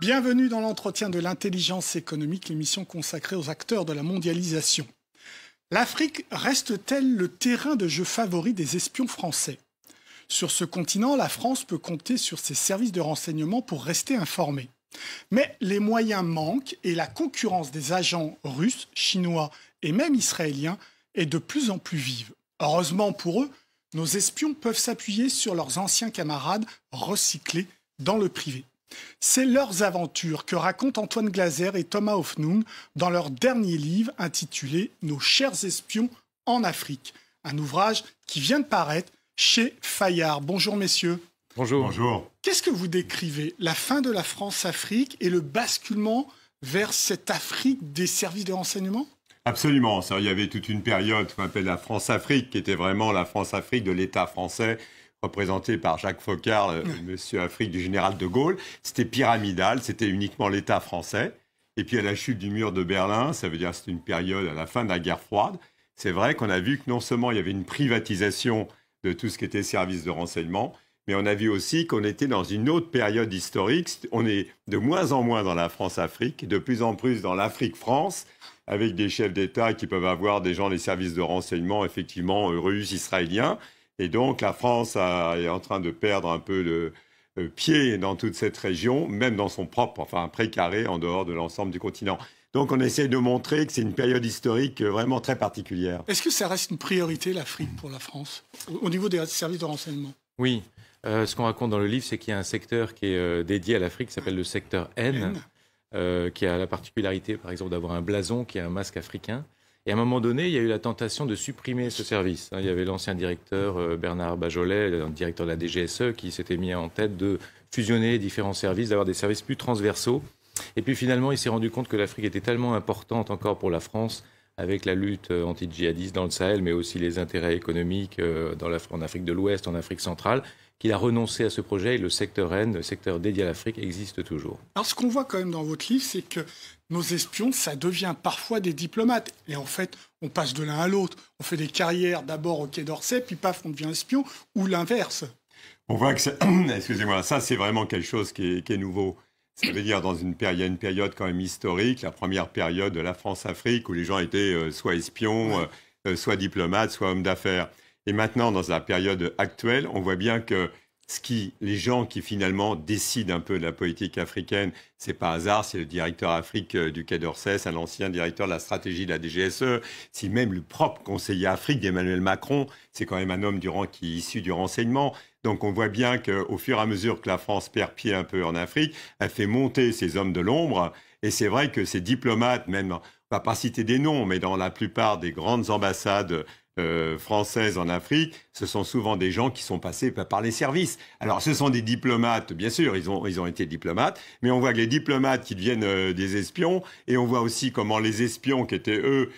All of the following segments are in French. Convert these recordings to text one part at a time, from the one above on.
Bienvenue dans l'entretien de l'intelligence économique, l'émission consacrée aux acteurs de la mondialisation. L'Afrique reste-t-elle le terrain de jeu favori des espions français? Sur ce continent, la France peut compter sur ses services de renseignement pour rester informée. Mais les moyens manquent et la concurrence des agents russes, chinois et même israéliens est de plus en plus vive. Heureusement pour eux, nos espions peuvent s'appuyer sur leurs anciens camarades recyclés dans le privé. C'est leurs aventures que racontent Antoine Glaser et Thomas Hoffnung dans leur dernier livre intitulé « Nos chers espions en Afrique », un ouvrage qui vient de paraître chez Fayard. Bonjour messieurs. Bonjour. Bonjour. Qu'est-ce que vous décrivez? La fin de la France-Afrique et le basculement vers cette Afrique des services de renseignement? Absolument. Ça, il y avait toute une période qu'on appelle la France-Afrique, qui était vraiment la France-Afrique de l'État français, représenté par Jacques Foccart, monsieur Afrique du général de Gaulle. C'était pyramidal, c'était uniquement l'État français. Et puis à la chute du mur de Berlin, ça veut dire que c'était une période à la fin de la guerre froide. C'est vrai qu'on a vu que non seulement il y avait une privatisation de tout ce qui était services de renseignement, mais on a vu aussi qu'on était dans une autre période historique. On est de moins en moins dans la France-Afrique, de plus en plus dans l'Afrique-France, avec des chefs d'État qui peuvent avoir des gens des services de renseignement, effectivement, russes, israéliens. Et donc, la France est en train de perdre un peu de pied dans toute cette région, même dans son propre, enfin, précaré en dehors de l'ensemble du continent. Donc, on essaie de montrer que c'est une période historique vraiment très particulière. Est-ce que ça reste une priorité, l'Afrique, pour la France, au niveau des services de renseignement? Oui. Ce qu'on raconte dans le livre, c'est qu'il y a un secteur qui est dédié à l'Afrique, qui s'appelle le secteur N, qui a la particularité, par exemple, d'avoir un blason qui est un masque africain. Et à un moment donné, il y a eu la tentation de supprimer ce service. Il y avait l'ancien directeur Bernard Bajolet, le directeur de la DGSE, qui s'était mis en tête de fusionner différents services, d'avoir des services plus transversaux. Et puis finalement, il s'est rendu compte que l'Afrique était tellement importante encore pour la France, avec la lutte anti-djihadiste dans le Sahel, mais aussi les intérêts économiques en Afrique de l'Ouest, en Afrique centrale, qu'il a renoncé à ce projet et le secteur N, le secteur dédié à l'Afrique, existe toujours. Alors ce qu'on voit quand même dans votre livre, c'est que nos espions, ça devient parfois des diplomates. Et en fait, on passe de l'un à l'autre. On fait des carrières d'abord au Quai d'Orsay, puis paf, on devient espion, ou l'inverse. On voit que excusez-moi, ça c'est vraiment quelque chose qui est nouveau. Ça veut dire il y a une période quand même historique, la première période de la France-Afrique, où les gens étaient soit espions, soit diplomates, soit hommes d'affaires. Et maintenant, dans la période actuelle, on voit bien que les gens qui finalement décident un peu de la politique africaine, c'est pas hasard, c'est le directeur Afrique du Quai d'Orsay, c'est l'ancien directeur de la stratégie de la DGSE, c'est même le propre conseiller Afrique d'Emmanuel Macron, c'est quand même un homme qui est issu du renseignement. Donc on voit bien qu'au fur et à mesure que la France perd pied un peu en Afrique, elle fait monter ces hommes de l'ombre. Et c'est vrai que ces diplomates, même, on ne va pas citer des noms, mais dans la plupart des grandes ambassades françaises en Afrique, ce sont souvent des gens qui sont passés par les services. Alors, ce sont des diplomates, bien sûr, ils ont été diplomates, mais on voit que les diplomates qui deviennent des espions, et on voit aussi comment les espions qui étaient, eux,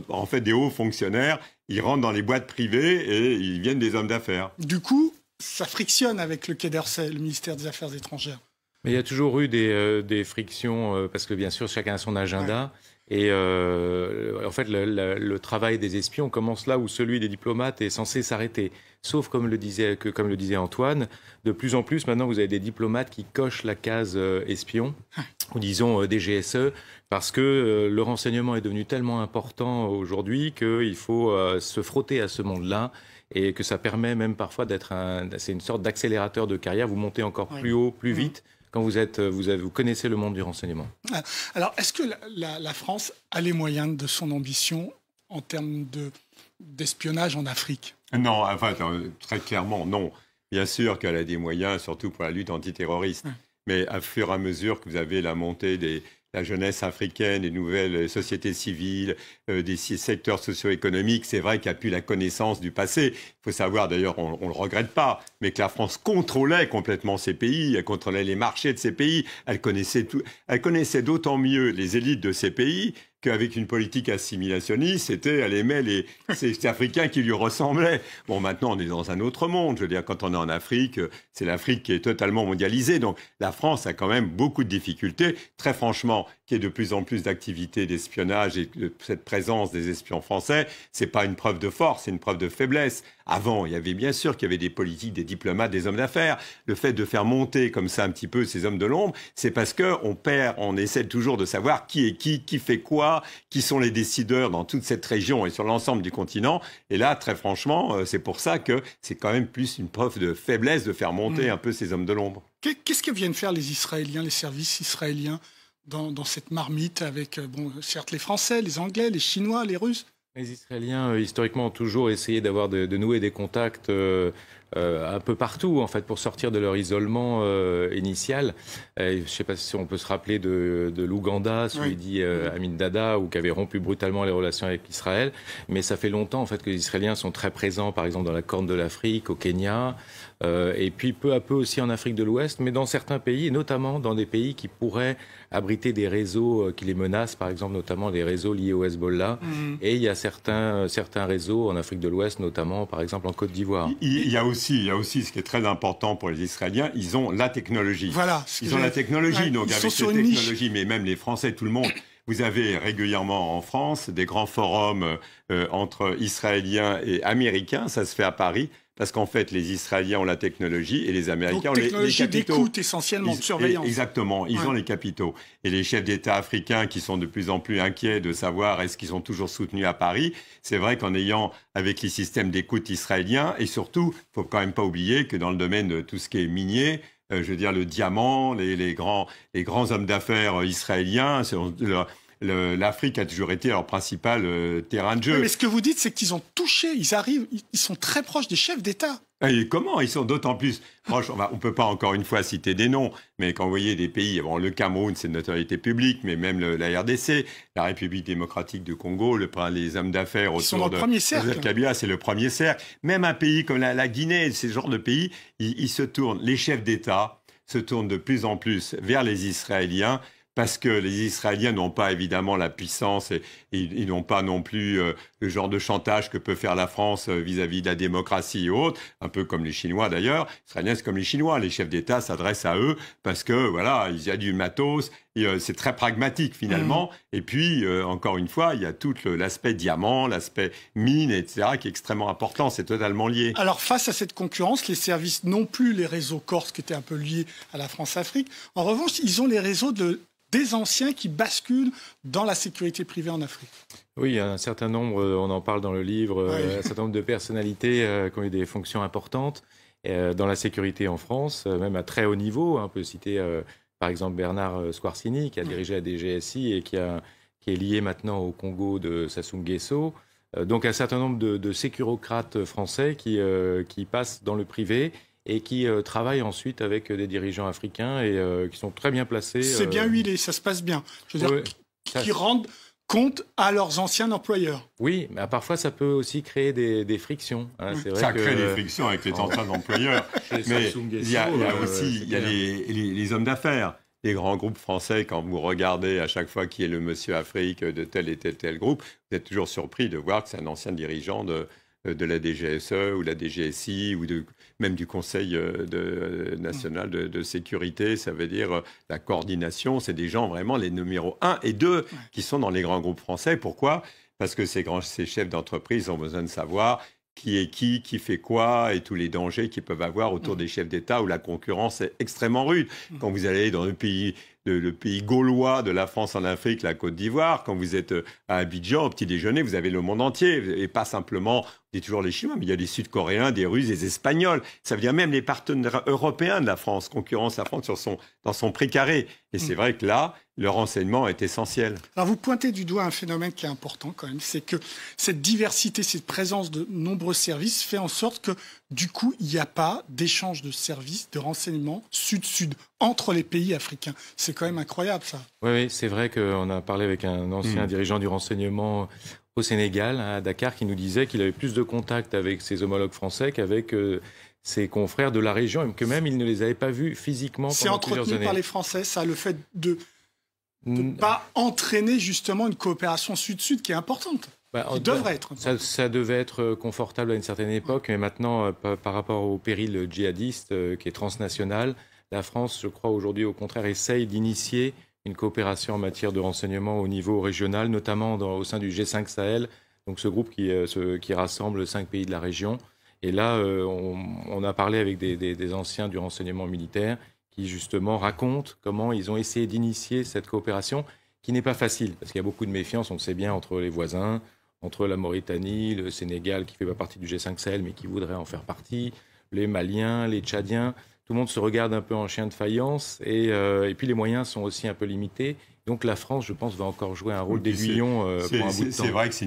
en fait, des hauts fonctionnaires, ils rentrent dans les boîtes privées et ils viennent des hommes d'affaires. Du coup, ça frictionne avec le Quai d'Orsay, le ministère des Affaires étrangères. Mais il y a toujours eu des frictions, parce que bien sûr, chacun a son agenda. Ouais. Et en fait, le travail des espions commence là où celui des diplomates est censé s'arrêter. Sauf, comme le disait Antoine, de plus en plus, maintenant, vous avez des diplomates qui cochent la case espion, ou disons DGSE, parce que le renseignement est devenu tellement important aujourd'hui qu'il faut se frotter à ce monde-là. Et que ça permet même parfois c'est une sorte d'accélérateur de carrière. Vous montez encore plus haut, plus vite, quand vous connaissez le monde du renseignement. Alors, est-ce que la France a les moyens de son ambition en termes d'espionnage en Afrique? Non, enfin, très clairement, non. Bien sûr qu'elle a des moyens, surtout pour la lutte antiterroriste. Mais à fur et à mesure que vous avez la montée de la jeunesse africaine, des nouvelles sociétés civiles, des secteurs socio-économiques, c'est vrai qu'il n'y a plus la connaissance du passé. Il faut savoir, d'ailleurs, on ne le regrette pas, mais que la France contrôlait complètement ces pays, elle contrôlait les marchés de ces pays, elle connaissait d'autant mieux les élites de ces pays qu'avec une politique assimilationniste, elle aimait ces Africains qui lui ressemblaient. Bon, maintenant, on est dans un autre monde. Je veux dire, quand on est en Afrique, c'est l'Afrique qui est totalement mondialisée. Donc, la France a quand même beaucoup de difficultés. Très franchement, qu'il y ait de plus en plus d'activités d'espionnage et cette présence des espions français, c'est pas une preuve de force, c'est une preuve de faiblesse. Avant, il y avait bien sûr qu'il y avait des politiques, des diplomates, des hommes d'affaires. Le fait de faire monter comme ça un petit peu ces hommes de l'ombre, c'est parce qu'on essaie toujours de savoir qui est qui fait quoi, qui sont les décideurs dans toute cette région et sur l'ensemble du continent. Et là, très franchement, c'est pour ça que c'est quand même plus une preuve de faiblesse de faire monter un peu ces hommes de l'ombre. Qu'est-ce que viennent faire les Israéliens, les services israéliens dans cette marmite avec, certes les Français, les Anglais, les Chinois, les Russes? Les Israéliens, historiquement, ont toujours essayé de nouer des contacts un peu partout, en fait, pour sortir de leur isolement initial. Je ne sais pas si on peut se rappeler de l'Ouganda, sous Idi Amin Dada, ou qui avait rompu brutalement les relations avec Israël. Mais ça fait longtemps, en fait, que les Israéliens sont très présents, par exemple, dans la Corne de l'Afrique, au Kenya, et puis peu à peu aussi en Afrique de l'Ouest, mais dans certains pays, et notamment dans des pays qui pourraient abriter des réseaux qui les menacent, par exemple, notamment les réseaux liés au Hezbollah. Et il y a certains réseaux en Afrique de l'Ouest, notamment, par exemple, en Côte d'Ivoire. Il y a aussi ce qui est très important pour les Israéliens, ils ont la technologie. Voilà. Ils ont la technologie, donc avec cette technologie, mais même les Français, tout le monde. Vous avez régulièrement en France des grands forums entre Israéliens et Américains, ça se fait à Paris. Parce qu'en fait, les Israéliens ont la technologie et les Américains ont les capitaux. Technologie d'écoute essentiellement, de surveillance. Exactement, ils ont les capitaux. Et les chefs d'État africains qui sont de plus en plus inquiets de savoir est-ce qu'ils sont toujours soutenus à Paris, c'est vrai qu'en ayant avec les systèmes d'écoute israéliens, et surtout, il ne faut quand même pas oublier que dans le domaine de tout ce qui est minier, je veux dire le diamant, les grands hommes d'affaires israéliens, l'Afrique a toujours été leur principal terrain de jeu. Oui, mais ce que vous dites, c'est qu'ils ont touché, ils sont très proches des chefs d'État. Et comment? Ils sont d'autant plus proches. On ne peut pas encore une fois citer des noms, mais quand vous voyez des pays, bon, le Cameroun, c'est de notoriété publique, mais même la RDC, la République démocratique du Congo, les hommes d'affaires autour de Joseph Kabila, c'est le premier cercle. Même un pays comme la Guinée, ces genres de pays, ils se tournent, les chefs d'État se tournent de plus en plus vers les Israéliens, parce que les Israéliens n'ont pas évidemment la puissance et ils n'ont pas non plus le genre de chantage que peut faire la France vis-à-vis de la démocratie et autres, un peu comme les Chinois d'ailleurs. Les Israéliens, c'est comme les Chinois, les chefs d'État s'adressent à eux parce que voilà, il y a du matos, c'est très pragmatique finalement. Et puis, encore une fois, il y a tout l'aspect diamant, l'aspect mine, etc., qui est extrêmement important, c'est totalement lié. Alors face à cette concurrence, les services n'ont plus les réseaux corses qui étaient un peu liés à la France-Afrique. En revanche, ils ont les réseaux des anciens qui basculent dans la sécurité privée en Afrique. Oui, il y a un certain nombre, on en parle dans le livre, un certain nombre de personnalités qui ont eu des fonctions importantes dans la sécurité en France, même à très haut niveau. On peut citer par exemple Bernard Squarcini, qui a dirigé la DGSI et qui est lié maintenant au Congo de Sassou Nguesso. Donc un certain nombre de sécurocrates français qui passent dans le privé et qui travaillent ensuite avec des dirigeants africains et qui sont très bien placés. C'est bien huilé, ça se passe bien. Je veux dire, qui rendent compte à leurs anciens employeurs. Oui, mais parfois ça peut aussi créer des frictions. Hein. C'est vrai ça crée des frictions avec les anciens employeurs. Mais il y a aussi les hommes d'affaires. Les grands groupes français, quand vous regardez à chaque fois qui est le monsieur Afrique de tel et tel groupe, vous êtes toujours surpris de voir que c'est un ancien dirigeant de la DGSE ou la DGSI ou même du Conseil national de sécurité. Ça veut dire la coordination. C'est des gens vraiment les numéros 1 et 2 qui sont dans les grands groupes français. Pourquoi? Parce que ces chefs d'entreprise ont besoin de savoir qui est qui fait quoi et tous les dangers qu'ils peuvent avoir autour des chefs d'État où la concurrence est extrêmement rude. Quand vous allez dans le pays gaulois de la France en Afrique, la Côte d'Ivoire, quand vous êtes à Abidjan, au petit déjeuner, vous avez le monde entier. Et pas simplement, on dit toujours les Chinois, mais il y a des Sud-Coréens, des Russes, des Espagnols. Ça veut dire même les partenaires européens de la France, concurrence la France dans son précaré. Et c'est vrai que là, le renseignement est essentiel. Alors vous pointez du doigt un phénomène qui est important quand même, c'est que cette diversité, cette présence de nombreux services fait en sorte que du coup, il n'y a pas d'échange de services, de renseignements sud-sud entre les pays africains. C'est quand même incroyable ça. Oui, c'est vrai qu'on a parlé avec un ancien dirigeant du renseignement au Sénégal, à Dakar, qui nous disait qu'il avait plus de contacts avec ses homologues français qu'avec ses confrères de la région, et que même il ne les avait pas vus physiquement pendant plusieurs années. C'est entretenu par les Français, ça, le fait de ne pas entraîner justement une coopération sud-sud qui est importante, qui devrait être importante. Ça devait être confortable à une certaine époque, mais maintenant, par rapport au péril djihadiste qui est transnational, la France, je crois, aujourd'hui, au contraire, essaye d'initier une coopération en matière de renseignement au niveau régional, notamment au sein du G5 Sahel, donc ce groupe qui rassemble 5 pays de la région. Et là, on a parlé avec des anciens du renseignement militaire qui, justement, racontent comment ils ont essayé d'initier cette coopération, qui n'est pas facile, parce qu'il y a beaucoup de méfiance, on le sait bien, entre les voisins, entre la Mauritanie, le Sénégal, qui ne fait pas partie du G5 Sahel, mais qui voudrait en faire partie, les Maliens, les Tchadiens. Tout le monde se regarde un peu en chien de faïence, et puis les moyens sont aussi un peu limités. Donc la France, je pense, va encore jouer un rôle d'aiguillon pour un bout de temps. C'est vrai que c'est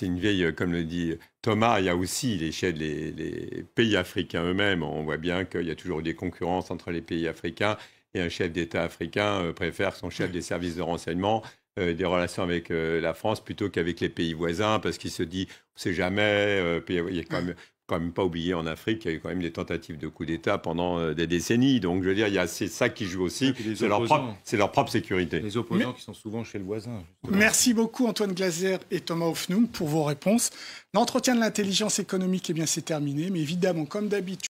une vieille, comme le dit Thomas, il y a aussi les pays africains eux-mêmes. On voit bien qu'il y a toujours des concurrences entre les pays africains, et un chef d'État africain préfère son chef des services de renseignement des relations avec la France plutôt qu'avec les pays voisins, parce qu'il se dit, on ne sait jamais, il y a quand même pas oublier en Afrique qu'il y a eu quand même des tentatives de coup d'État pendant des décennies. Donc, je veux dire, c'est ça qui joue aussi. C'est leur propre sécurité. Les opposants qui sont souvent chez le voisin. Justement. Merci beaucoup Antoine Glaser et Thomas Hoffnung pour vos réponses. L'entretien de l'intelligence économique, c'est terminé. Mais évidemment, comme d'habitude,